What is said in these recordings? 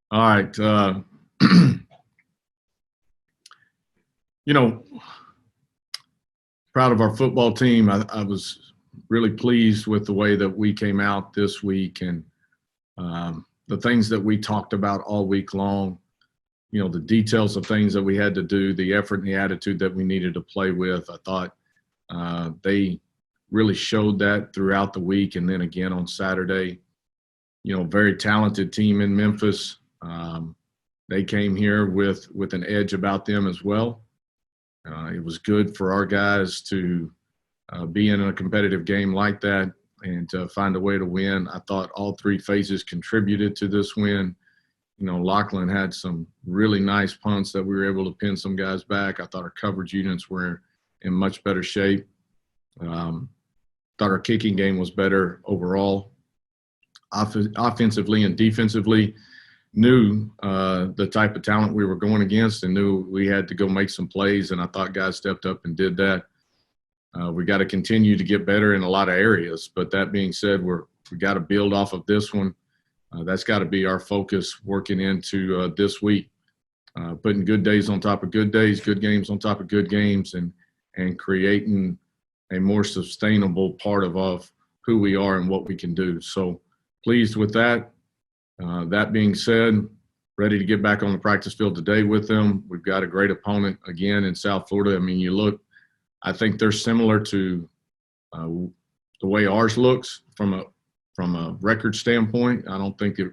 All right. You know, proud of our football team. I was really pleased with the way that we came out this week and the things that we talked about all week long. The details of things that we had to do, the effort and the attitude that we needed to play with. I thought they really showed that throughout the week and then again on Saturday. Very talented team in Memphis. They came here with an edge about them as well. It was good for our guys to be in a competitive game like that and to find a way to win. I thought all three phases contributed to this win. Lachlan had some really nice punts that we were able to pin some guys back. I thought our coverage units were in much better shape. Thought our kicking game was better overall. Offensively and defensively, knew the type of talent we were going against and knew we had to go make some plays, and I thought guys stepped up and did that. We got to continue to get better in a lot of areas, but that being said, we got to build off of this one. That's got to be our focus working into this week, putting good days on top of good days, good games on top of good games, and creating a more sustainable part of who we are and what we can do. So pleased with that. That being said, ready to get back on the practice field today with them. We've got a great opponent again in South Florida. I mean, I think they're similar to the way ours looks from a record standpoint. I don't think it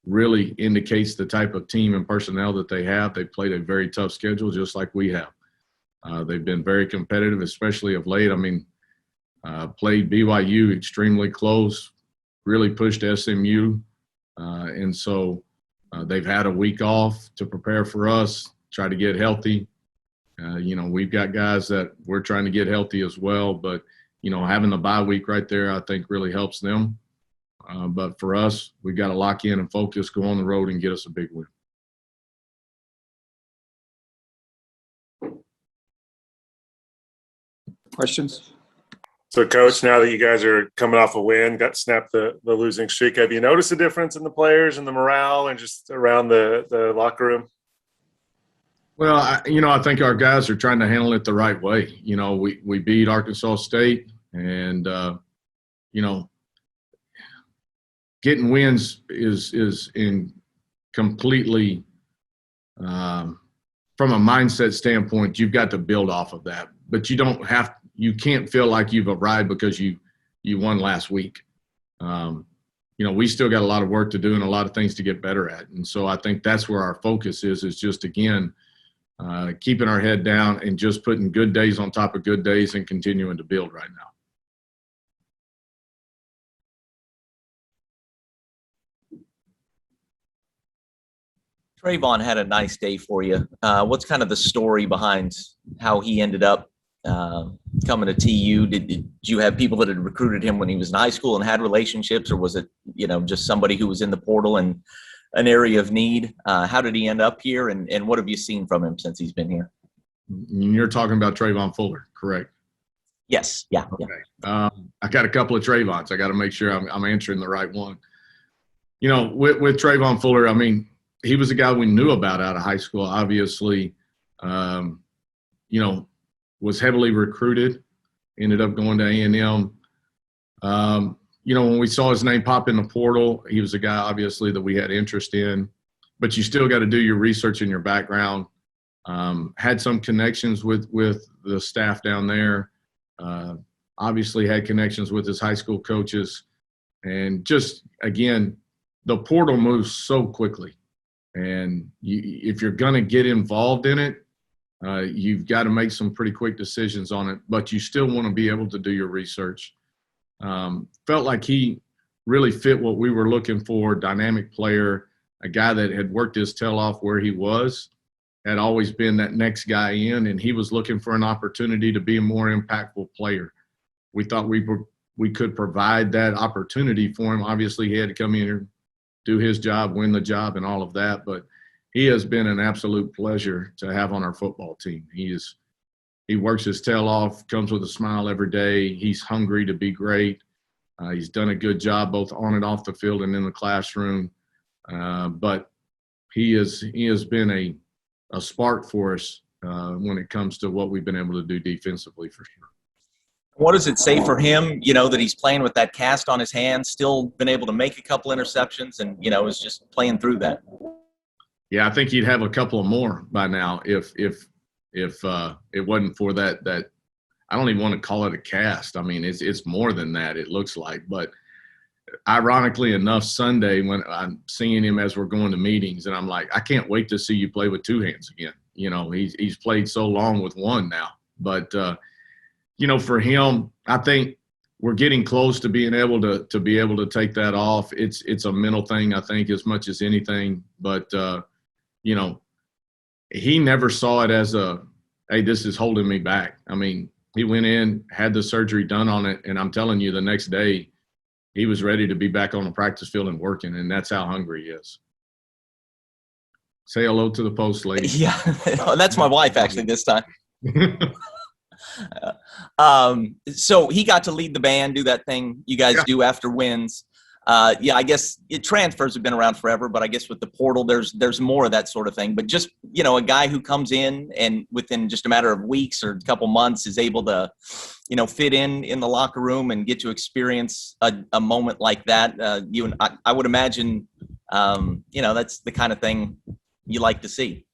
really indicates the type of team and personnel that they have. They played a very tough schedule just like we have. They've been very competitive, especially of late. I mean, played BYU extremely close, really pushed SMU. And so they've had a week off to prepare for us, try to get healthy. We've got guys that we're trying to get healthy as well, but, having the bye week right there, I think really helps them. But for us, we've got to lock in and focus, go on the road and get us a big win. Questions? So, Coach, now that you guys are coming off a win, got snapped the losing streak, have you noticed a difference in the players and the morale and just around the locker room? Well, I think our guys are trying to handle it the right way. We beat Arkansas State, and getting wins is in completely from a mindset standpoint. You've got to build off of that, but you can't feel like you've arrived because you won last week. We still got a lot of work to do and a lot of things to get better at. And so I think that's where our focus is just, again, keeping our head down and just putting good days on top of good days and continuing to build right now. Trayvon had a nice day for you. What's kind of the story behind how he ended up coming to TU? Did you have people that had recruited him when he was in high school and had relationships, or was it, just somebody who was in the portal and an area of need? How did he end up here, and what have you seen from him since he's been here? You're talking about Trayvon Fuller, correct? Yes. Yeah. Okay. Yeah. I got a couple of Trayvons. I got to make sure I'm answering the right one. With Trayvon Fuller, I mean, he was a guy we knew about out of high school, obviously. Was heavily recruited, ended up going to A&M. When we saw his name pop in the portal, he was a guy, obviously, that we had interest in. But you still got to do your research and your background. Had some connections with the staff down there. Obviously had connections with his high school coaches. And just, again, the portal moves so quickly. And if you're going to get involved in it, you've got to make some pretty quick decisions on it, but you still want to be able to do your research. Felt like he really fit what we were looking for, dynamic player, a guy that had worked his tail off where he was, had always been that next guy in, and he was looking for an opportunity to be a more impactful player. We thought we could provide that opportunity for him. Obviously, he had to come in here, do his job, win the job, and all of that, but he has been an absolute pleasure to have on our football team. He works his tail off, comes with a smile every day. He's hungry to be great. He's done a good job both on and off the field and in the classroom. But he has been a spark for us when it comes to what we've been able to do defensively for sure. What does it say for him, that he's playing with that cast on his hand, still been able to make a couple interceptions and, is just playing through that? Yeah, I think he'd have a couple of more by now if it wasn't for that. I don't even want to call it a cast. I mean, it's more than that, it looks like. But ironically enough, Sunday when I'm seeing him as we're going to meetings, and I'm like, I can't wait to see you play with two hands again. He's played so long with one now. But, for him, I think we're getting close to being able to be able to take that off. It's a mental thing, I think, as much as anything. But, he never saw it as hey, this is holding me back. I mean, he went in, had the surgery done on it, and I'm telling you, the next day he was ready to be back on the practice field and working, and that's how hungry he is. Say hello to the post, lady. Yeah, that's my wife actually this time. So he got to lead the band, do that thing you guys do after wins. I guess transfers have been around forever, but I guess with the portal, there's more of that sort of thing. But just, a guy who comes in and within just a matter of weeks or a couple months is able to, fit in the locker room and get to experience a moment like that. I would imagine, that's the kind of thing you like to see.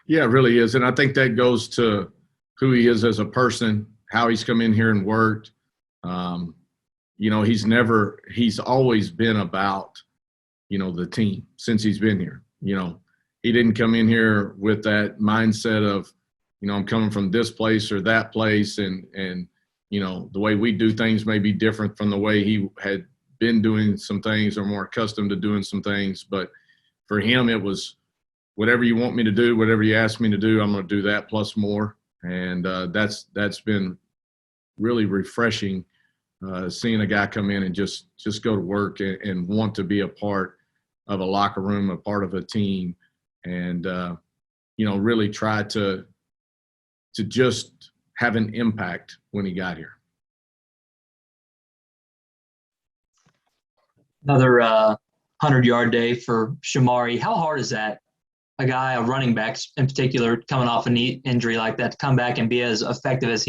Yeah, it really is. And I think that goes to who he is as a person, how he's come in here and worked. He's always been about, the team since he's been here. He didn't come in here with that mindset of, I'm coming from this place or that place. And the way we do things may be different from the way he had been doing some things or more accustomed to doing some things. But for him, it was whatever you want me to do, whatever you ask me to do, I'm going to do that plus more. And that's been really refreshing. Seeing a guy come in and just go to work and want to be a part of a locker room, a part of a team, and really try to just have an impact when he got here. Another 100-yard day for Shamari. How hard is that? A running back in particular, coming off a knee injury like that, to come back and be as effective as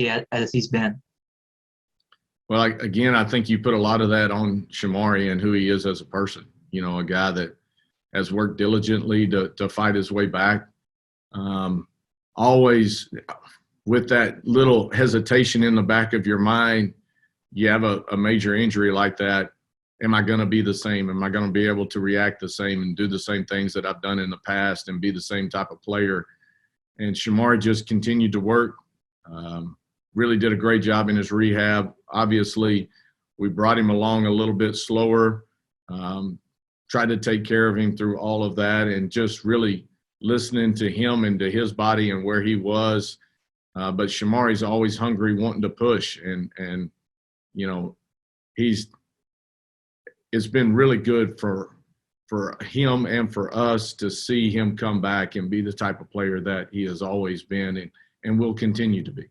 he's been. Well, again, I think you put a lot of that on Shamari and who he is as a person. A guy that has worked diligently to fight his way back. Always with that little hesitation in the back of your mind, you have a major injury like that. Am I going to be the same? Am I going to be able to react the same and do the same things that I've done in the past and be the same type of player? And Shamari just continued to work. Really did a great job in his rehab. Obviously, we brought him along a little bit slower, tried to take care of him through all of that, and just really listening to him and to his body and where he was. But Shamari's always hungry, wanting to push. And it's been really good for him and for us to see him come back and be the type of player that he has always been and will continue to be.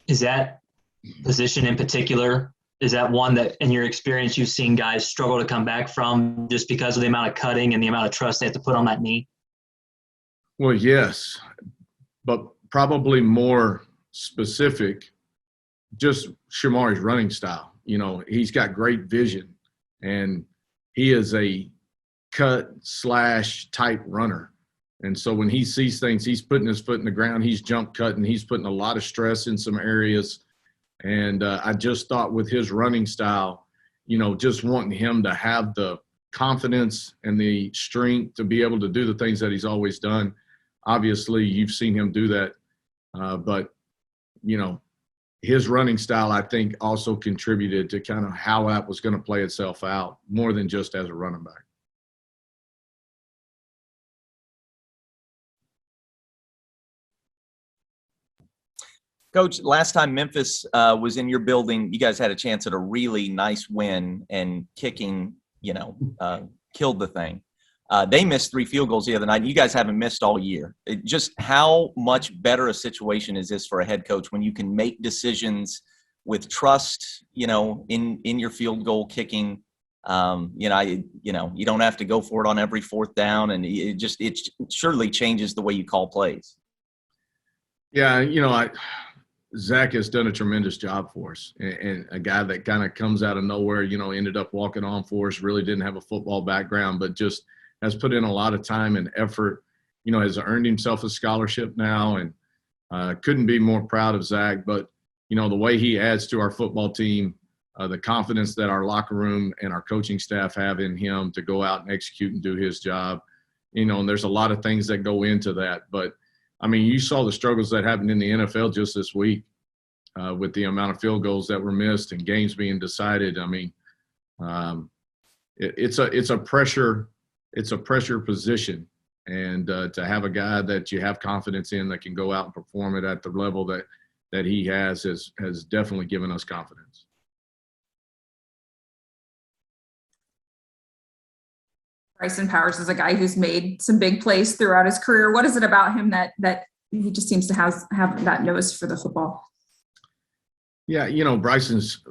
Is that position in particular, is that one that in your experience you've seen guys struggle to come back from just because of the amount of cutting and the amount of trust they have to put on that knee? Well, yes, but probably more specific, just Shamari's running style. He's got great vision, and he is a cut/type runner. And so when he sees things, he's putting his foot in the ground, he's jump cutting, he's putting a lot of stress in some areas. And I just thought with his running style, just wanting him to have the confidence and the strength to be able to do the things that he's always done. Obviously, you've seen him do that. But his running style, I think, also contributed to kind of how that was going to play itself out more than just as a running back. Coach, last time Memphis was in your building, you guys had a chance at a really nice win, and kicking, killed the thing. They missed 3 field goals the other night. You guys haven't missed all year. Just how much better a situation is this for a head coach when you can make decisions with trust, in your field goal kicking You don't have to go for it on every fourth down, and it surely changes the way you call plays. Yeah, Zach has done a tremendous job for us, and a guy that kind of comes out of nowhere, ended up walking on for us, really didn't have a football background, but just has put in a lot of time and effort, has earned himself a scholarship now, and couldn't be more proud of Zach. But, the way he adds to our football team, the confidence that our locker room and our coaching staff have in him to go out and execute and do his job, and there's a lot of things that go into that. But, you saw the struggles that happened in the NFL just this week with the amount of field goals that were missed and games being decided. It's a pressure position, and to have a guy that you have confidence in that can go out and perform it at the level that he has definitely given us confidence. Bryson Powers is a guy who's made some big plays throughout his career. What is it about him that he just seems to have that nose for the football? Yeah, Bryson's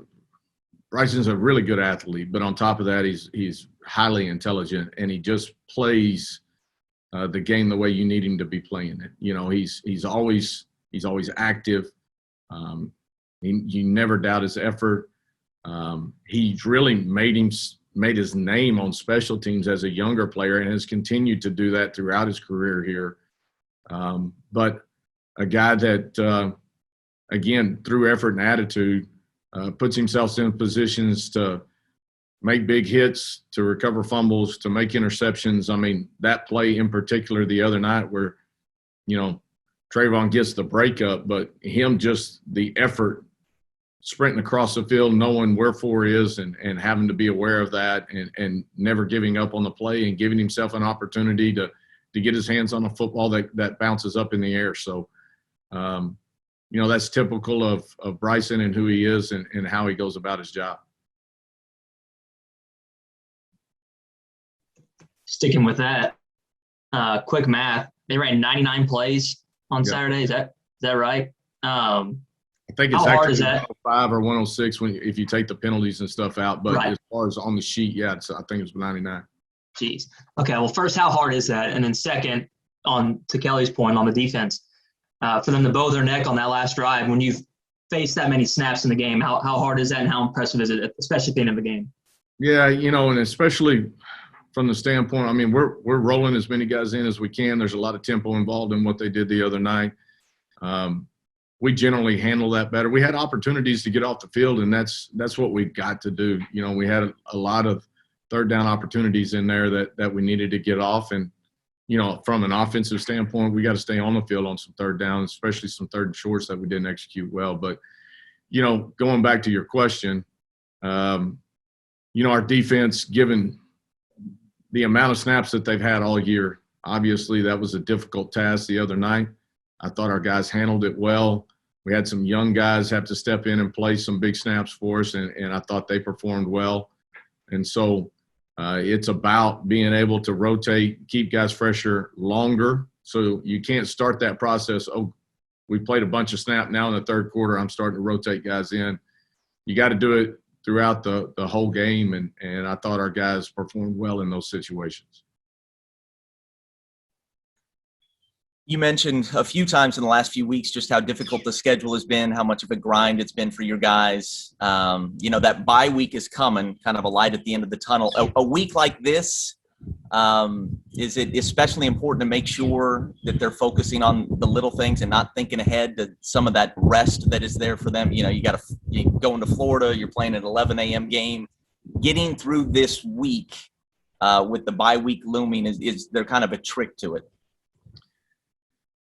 a really good athlete, but on top of that, he's highly intelligent, and he just plays the game the way you need him to be playing it. He's always active. You never doubt his effort. He's really made his name on special teams as a younger player and has continued to do that throughout his career here. But a guy that, again, through effort and attitude, puts himself in positions to make big hits, to recover fumbles, to make interceptions. That play in particular the other night where, Trayvon gets the breakup, but him just the effort, sprinting across the field, knowing where 4 is and having to be aware of that and never giving up on the play and giving himself an opportunity to get his hands on a football that bounces up in the air. So, that's typical of Bryson and who he is and how he goes about his job. Sticking with that, quick math, they ran 99 plays on Saturday. Is that right? I think it's how hard actually is that? 105 or 106 if you take the penalties and stuff out. But right. As far as on the sheet, I think it was 99. Jeez. Okay, well, first, how hard is that? And then second, to Kelly's point on the defense, for them to bow their neck on that last drive when you've faced that many snaps in the game, how hard is that and how impressive is it, especially at the end of the game? Yeah, and especially from the standpoint, we're rolling as many guys in as we can. There's a lot of tempo involved in what they did the other night. We generally handle that better. We had opportunities to get off the field, and that's what we've got to do. We had a lot of third down opportunities in there that we needed to get off. And, from an offensive standpoint, we got to stay on the field on some third downs, especially some third and shorts that we didn't execute well. But, going back to your question, our defense, given the amount of snaps that they've had all year, obviously that was a difficult task the other night. I thought our guys handled it well. We had some young guys have to step in and play some big snaps for us, and I thought they performed well. And so it's about being able to rotate, keep guys fresher longer. So you can't start that process, we played a bunch of snap now in the third quarter, I'm starting to rotate guys in. You got to do it throughout the whole game, and I thought our guys performed well in those situations. You mentioned a few times in the last few weeks just how difficult the schedule has been, how much of a grind it's been for your guys. That bye week is coming, kind of a light at the end of the tunnel. A week like this, is it especially important to make sure that they're focusing on the little things and not thinking ahead to some of that rest that is there for them? You go into Florida, you're playing an 11 a.m. game. Getting through this week with the bye week looming, is there kind of a trick to it?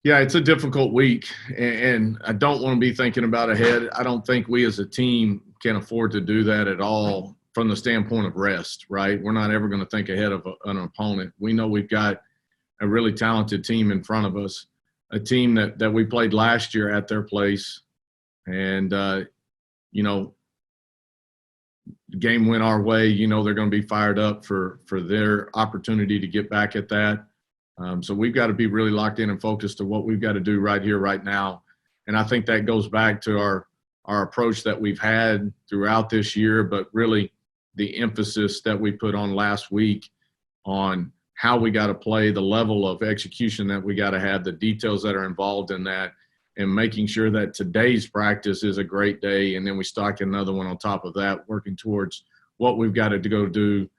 Yeah, it's a difficult week, and I don't want to be thinking about ahead. I don't think we as a team can afford to do that at all from the standpoint of rest, right? We're not ever going to think ahead of an opponent. We know we've got a really talented team in front of us, a team that we played last year at their place, and, the game went our way. They're going to be fired up for their opportunity to get back at that. So we've got to be really locked in and focused to what we've got to do right here, right now. And I think that goes back to our approach that we've had throughout this year, but really the emphasis that we put on last week on how we got to play, the level of execution that we got to have, the details that are involved in that, and making sure that today's practice is a great day, and then we stock another one on top of that, working towards what we've got to go do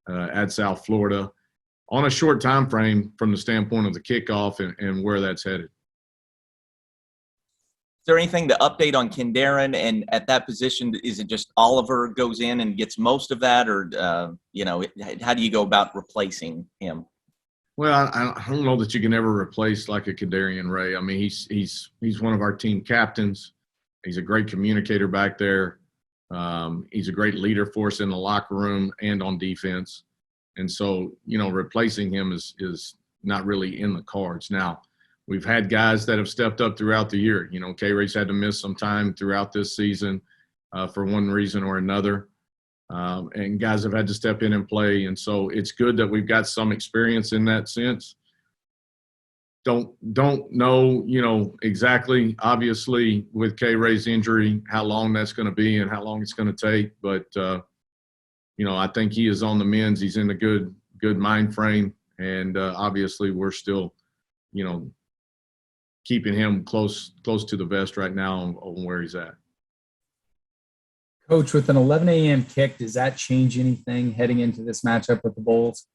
at South Florida on a short time frame from the standpoint of the kickoff and where that's headed. Is there anything to update on Kendarin? And at that position, is it just Oliver goes in and gets most of that, or how do you go about replacing him? Well, I don't know that you can ever replace like a Kendarin Ray. I mean, he's one of our team captains. He's a great communicator back there. He's a great leader for us in the locker room and on defense. And so, replacing him is not really in the cards. Now, we've had guys that have stepped up throughout the year. K-Ray's had to miss some time throughout this season for one reason or another. And guys have had to step in and play. And so it's good that we've got some experience in that sense. Don't know, exactly, obviously, with K-Ray's injury, how long that's going to be and how long it's going to take. But, I think he is on the mends. He's in a good mind frame. And obviously we're still, keeping him close to the vest right now on where he's at. Coach, with an 11 a.m. kick, does that change anything heading into this matchup with the Bulls?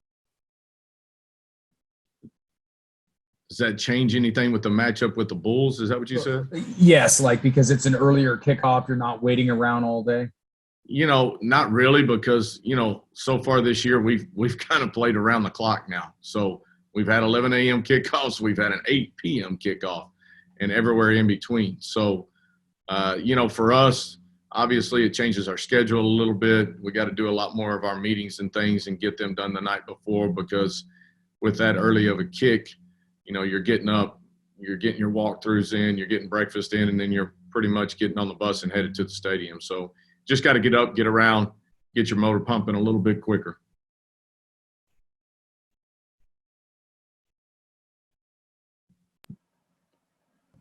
Does that change anything with the matchup with the Bulls? Is that what you said? Yes, because it's an earlier kickoff, you're not waiting around all day. Not really, because, so far this year we've kind of played around the clock now. So we've had 11 a.m. kickoffs, we've had an 8 p.m. kickoff, and everywhere in between. So, for us, obviously it changes our schedule a little bit. We got to do a lot more of our meetings and things and get them done the night before, because with that early of a kick, you're getting up, you're getting your walkthroughs in, you're getting breakfast in, and then you're pretty much getting on the bus and headed to the stadium. So just got to get up, get around, get your motor pumping a little bit quicker.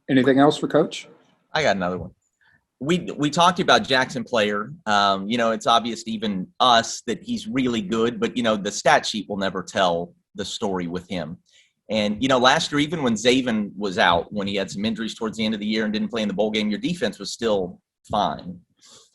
Anything else for Coach? I got another one. We talked about Jackson Player. It's obvious to even us that he's really good, but, the stat sheet will never tell the story with him. And, last year, even when Zaven was out, when he had some injuries towards the end of the year and didn't play in the bowl game, your defense was still fine.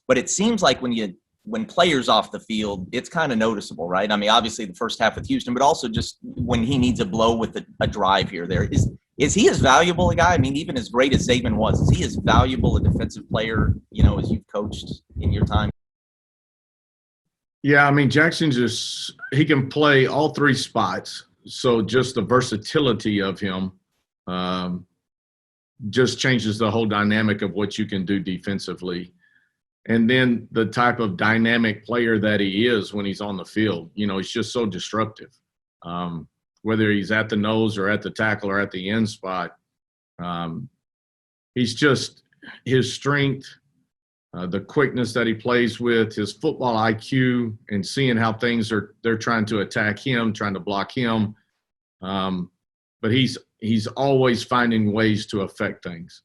But it seems like when Player's off the field, it's kind of noticeable, right? I mean, obviously the first half with Houston, but also just when he needs a blow with a drive here, there. Is he as valuable a guy? I mean, even as great as Zaven was, is he as valuable a defensive player, as you've coached in your time? Yeah, I mean, Jackson he can play all three spots. So just the versatility of him just changes the whole dynamic of what you can do defensively. And then the type of dynamic player that he is when he's on the field, he's just so disruptive. Whether he's at the nose or at the tackle or at the end spot, he's just his strength, the quickness that he plays with, his football IQ, and seeing how they're trying to attack him, trying to block him. But he's always finding ways to affect things.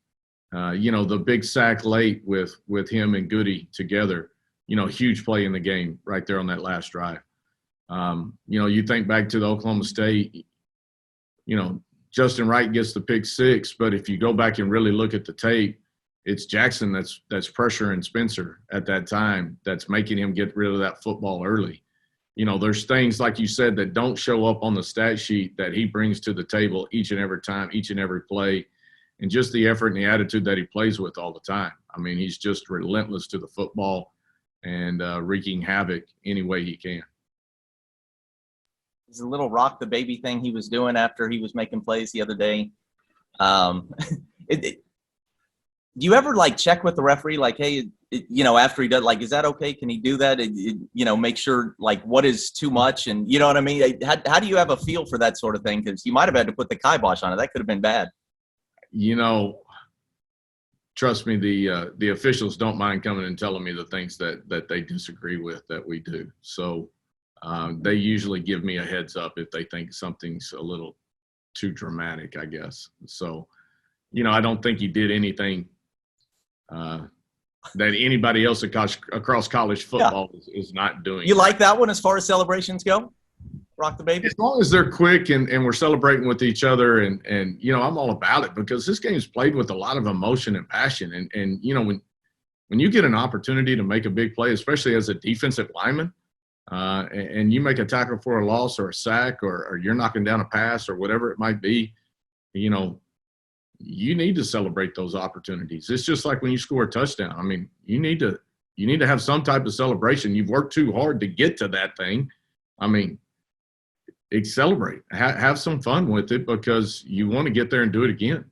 The big sack late with him and Goody together, huge play in the game right there on that last drive. You think back to the Oklahoma State, Justin Wright gets the pick six, but if you go back and really look at the tape, it's Jackson that's pressuring Spencer at that time that's making him get rid of that football early. There's things, like you said, that don't show up on the stat sheet that he brings to the table each and every time, each and every play, and just the effort and the attitude that he plays with all the time. I mean, he's just relentless to the football and wreaking havoc any way he can. Is a little rock the baby thing he was doing after he was making plays the other day. Do you ever check with the referee, hey, after he does, is that okay? Can he do that? Make sure what is too much, and you know what I mean? How do you have a feel for that sort of thing? Because you might have had to put the kibosh on it. That could have been bad. Trust me, the officials don't mind coming and telling me the things that they disagree with that we do. So they usually give me a heads up if they think something's a little too dramatic, I guess. So, I don't think he did anything that anybody else across college football is not doing. You like that one as far as celebrations go? Rock the baby? As long as they're quick and we're celebrating with each other and I'm all about it because this game's played with a lot of emotion and passion. And when you get an opportunity to make a big play, especially as a defensive lineman, and you make a tackle for a loss or a sack or you're knocking down a pass or whatever it might be, you need to celebrate those opportunities. It's just like when you score a touchdown. I mean, you need to have some type of celebration. You've worked too hard to get to that thing. I mean, celebrate, have some fun with it because you want to get there and do it again.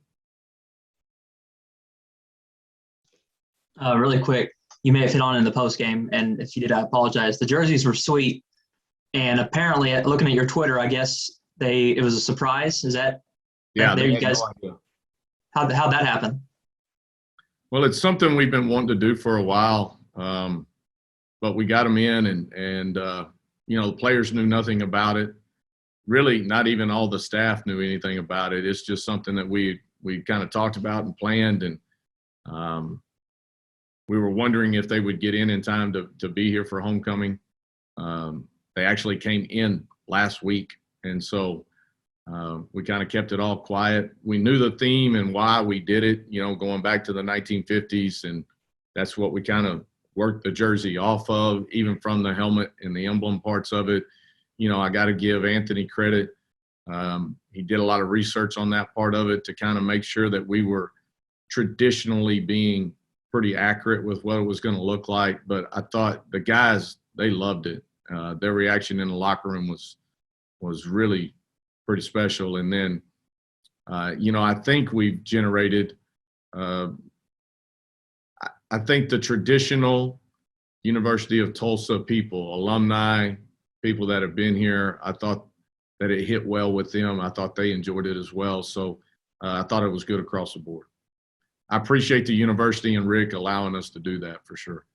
Really quick, you may have hit on in the post game, and if you did, I apologize. The jerseys were sweet, and apparently, looking at your Twitter, I guess it was a surprise. Is that? Yeah, there you guys. How'd that happen? Well, it's something we've been wanting to do for a while, but we got them in, and the players knew nothing about it. Really, not even all the staff knew anything about it. It's just something that we kind of talked about and planned, and we were wondering if they would get in time to be here for homecoming. They actually came in last week, and so we kind of kept it all quiet. We knew the theme and why we did it, going back to the 1950s, and that's what we kind of worked the jersey off of, even from the helmet and the emblem parts of it. I got to give Anthony credit. He did a lot of research on that part of it to kind of make sure that we were traditionally being pretty accurate with what it was going to look like. But I thought the guys, they loved it. Their reaction in the locker room was really pretty special. And then, I think we've generated, I think the traditional University of Tulsa people, alumni, people that have been here, I thought that it hit well with them. I thought they enjoyed it as well. So I thought it was good across the board. I appreciate the university and Rick allowing us to do that for sure.